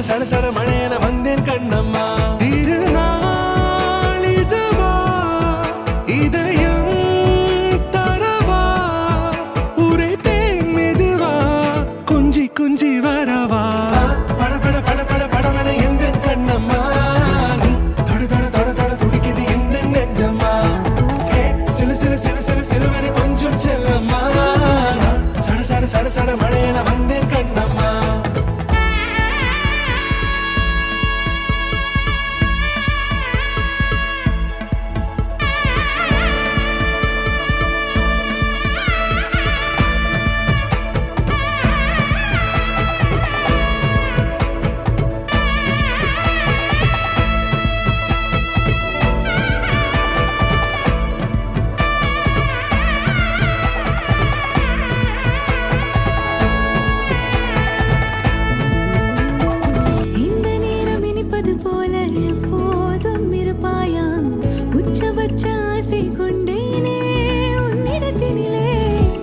சட சட மழையென வந்தேன் கண்ணம்மா. திருநாள் இதுவா இதயம் தரவா உரைத்தேன் மெதுவா கொஞ்சி கொஞ்சி வரவா பட பட பட பட படமென எந்தன் கண்ணம்மா. நீ தொட தொட தொட தொட துடிக்குது எந்தன் நெஞ்சம்மா. சிலு சிலு சிலு சிலு சிலுவென கொஞ்சம் செல்லம்மா. சட சட சட சட மழையென வந்தேன் கண்ணம்மா.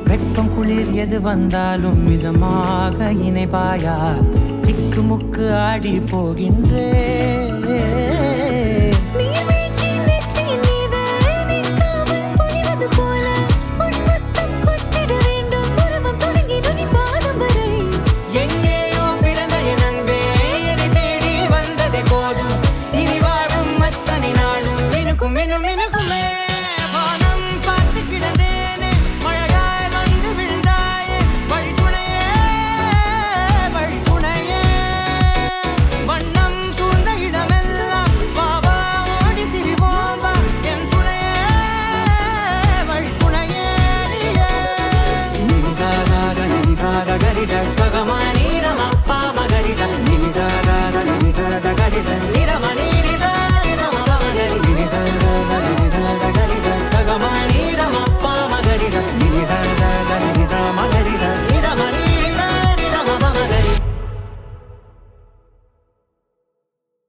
வெப்பம் குளிர் எது வந்தாலும் மிதமாக இணைப்பாயா திக்கு முக்கு ஆடி போகின்றே. Ni